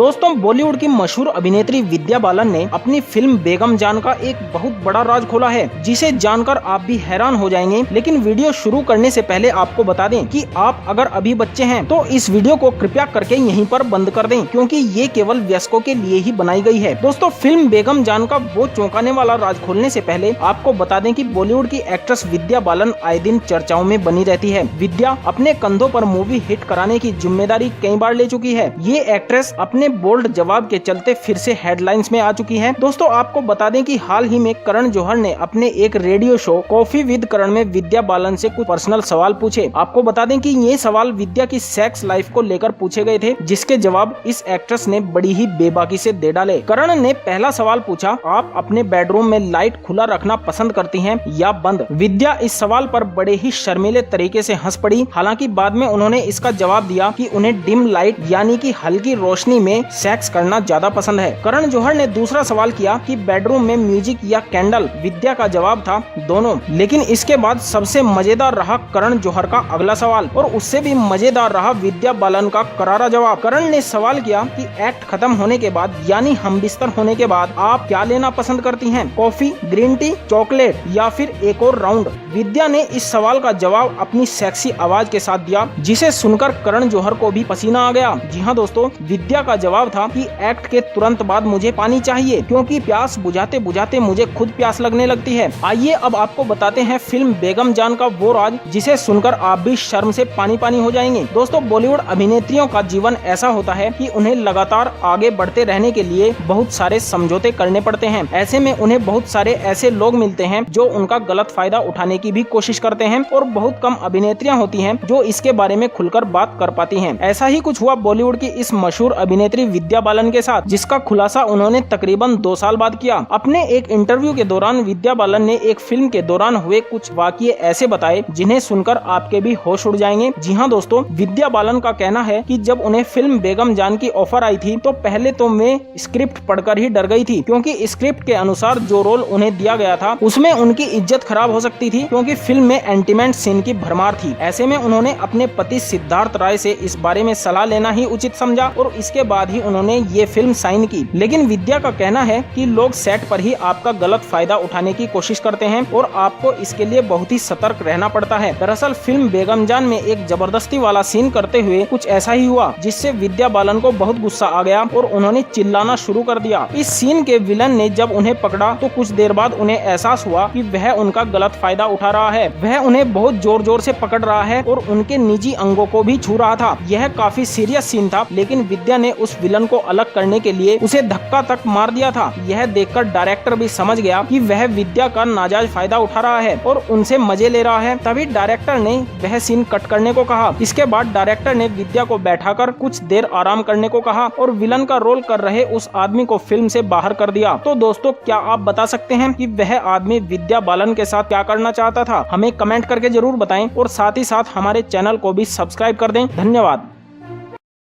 दोस्तों, बॉलीवुड की मशहूर अभिनेत्री विद्या बालन ने अपनी फिल्म बेगम जान का एक बहुत बड़ा राज खोला है, जिसे जानकर आप भी हैरान हो जाएंगे। लेकिन वीडियो शुरू करने से पहले आपको बता दें कि आप अगर अभी बच्चे हैं तो इस वीडियो को कृपया करके यहीं पर बंद कर दें, क्योंकि ये केवल वयस्कों के लिए ही बनाई गई है। दोस्तों, फिल्म बेगम जान का वो चौंकाने वाला राज खोलने से पहले आपको बता दें कि बॉलीवुड की एक्ट्रेस विद्या बालन आए दिन चर्चाओं में बनी रहती है। विद्या अपने कंधों पर मूवी हिट कराने की जिम्मेदारी कई बार ले चुकी है। ये एक्ट्रेस अपने बोल्ड जवाब के चलते फिर से हेडलाइंस में आ चुकी है। दोस्तों, आपको बता दें कि हाल ही में करण जौहर ने अपने एक रेडियो शो कॉफी विद करण में विद्या बालन से कुछ पर्सनल सवाल पूछे। आपको बता दें कि ये सवाल विद्या की सेक्स लाइफ को लेकर पूछे गए थे, जिसके जवाब इस एक्ट्रेस ने बड़ी ही बेबाकी से दे डाले। करण ने पहला सवाल पूछा, आप अपने बेडरूम में लाइट खुला रखना पसंद करती हैं या बंद? विद्या इस सवाल पर बड़े ही शर्मीले तरीके से हंस पड़ी। हालांकि बाद में उन्होंने इसका जवाब दिया कि उन्हें डिम लाइट यानी कि हल्की रोशनी में सेक्स करना ज्यादा पसंद है। करण जौहर ने दूसरा सवाल किया कि बेडरूम में म्यूजिक या कैंडल? विद्या का जवाब था दोनों। लेकिन इसके बाद सबसे मजेदार रहा करण जौहर का अगला सवाल, और उससे भी मजेदार रहा विद्या बालन का करारा जवाब। करण ने सवाल किया कि एक्ट खत्म होने के बाद यानी हम बिस्तर होने के बाद आप क्या लेना पसंद करती हैं? कॉफी, ग्रीन टी, चॉकलेट या फिर एक और राउंड? विद्या ने इस सवाल का जवाब अपनी सेक्सी आवाज के साथ दिया, जिसे सुनकर करण जौहर को भी पसीना आ गया। जी हाँ दोस्तों, विद्या का जवाब था कि एक्ट के तुरंत बाद मुझे पानी चाहिए, क्योंकि प्यास बुझाते बुझाते मुझे खुद प्यास लगने लगती है। आइए अब आपको बताते हैं फिल्म बेगम जान का वो राज जिसे सुनकर आप भी शर्म से पानी पानी हो जाएंगे। दोस्तों, बॉलीवुड अभिनेत्रियों का जीवन ऐसा होता है कि उन्हें लगातार आगे बढ़ते रहने के लिए बहुत सारे समझौते करने पड़ते हैं। ऐसे में उन्हें बहुत सारे ऐसे लोग मिलते हैं जो उनका गलत फायदा उठाने की भी कोशिश करते हैं, और बहुत कम अभिनेत्रियां होती हैं जो इसके बारे में खुलकर बात कर पाती हैं। ऐसा ही कुछ हुआ बॉलीवुड की इस मशहूर अभिनेत्री विद्या बालन के साथ, जिसका खुलासा उन्होंने तकरीबन 2 साल बाद किया। अपने एक इंटरव्यू के दौरान विद्या बालन ने एक फिल्म के दौरान हुए कुछ वाकये ऐसे बताए जिन्हें सुनकर आपके भी होश उड़ जाएंगे। जी हाँ दोस्तों, विद्या बालन का कहना है कि जब उन्हें फिल्म बेगम जान की ऑफर आई थी तो पहले तो मैं स्क्रिप्ट पढ़कर ही डर गई थी, क्योंकि स्क्रिप्ट के अनुसार जो रोल उन्हें दिया गया था उसमें उनकी इज्जत खराब हो सकती थी, क्योंकि फिल्म में एंटीमेंट सीन की भरमार थी। ऐसे में उन्होंने अपने पति सिद्धार्थ राय से इस बारे में सलाह लेना ही उचित समझा, और इसके बाद ही उन्होंने ये फिल्म साइन की। लेकिन विद्या का कहना है कि लोग सेट पर ही आपका गलत फायदा उठाने की कोशिश करते हैं, और आपको इसके लिए बहुत ही सतर्क रहना पड़ता है। दरअसल फिल्म बेगम जान में एक जबरदस्ती वाला सीन करते हुए कुछ ऐसा ही हुआ, जिससे विद्या बालन को बहुत गुस्सा आ गया और उन्होंने चिल्लाना शुरू कर दिया। इस सीन के विलन ने जब उन्हें पकड़ा तो कुछ देर बाद उन्हें एहसास हुआ कि वह उनका गलत फायदा उठा रहा है। वह उन्हें बहुत जोर जोर से पकड़ रहा है और उनके निजी अंगों को भी छू रहा था। यह काफी सीरियस सीन था, लेकिन विद्या ने उस विलन को अलग करने के लिए उसे धक्का तक मार दिया था। यह देखकर डायरेक्टर भी समझ गया कि वह विद्या का नाजायज फायदा उठा रहा है और उनसे मजे ले रहा है। तभी डायरेक्टर ने वह सीन कट करने को कहा। इसके बाद डायरेक्टर ने विद्या को बैठाकर कुछ देर आराम करने को कहा और विलन का रोल कर रहे उस आदमी को फिल्म से बाहर कर दिया। तो दोस्तों, क्या आप बता सकते हैं कि वह आदमी विद्या बालन के साथ क्या करना चाहता था? हमें कमेंट करके जरूर बताएं, और साथ ही साथ हमारे चैनल को भी सब्सक्राइब कर दें। धन्यवाद।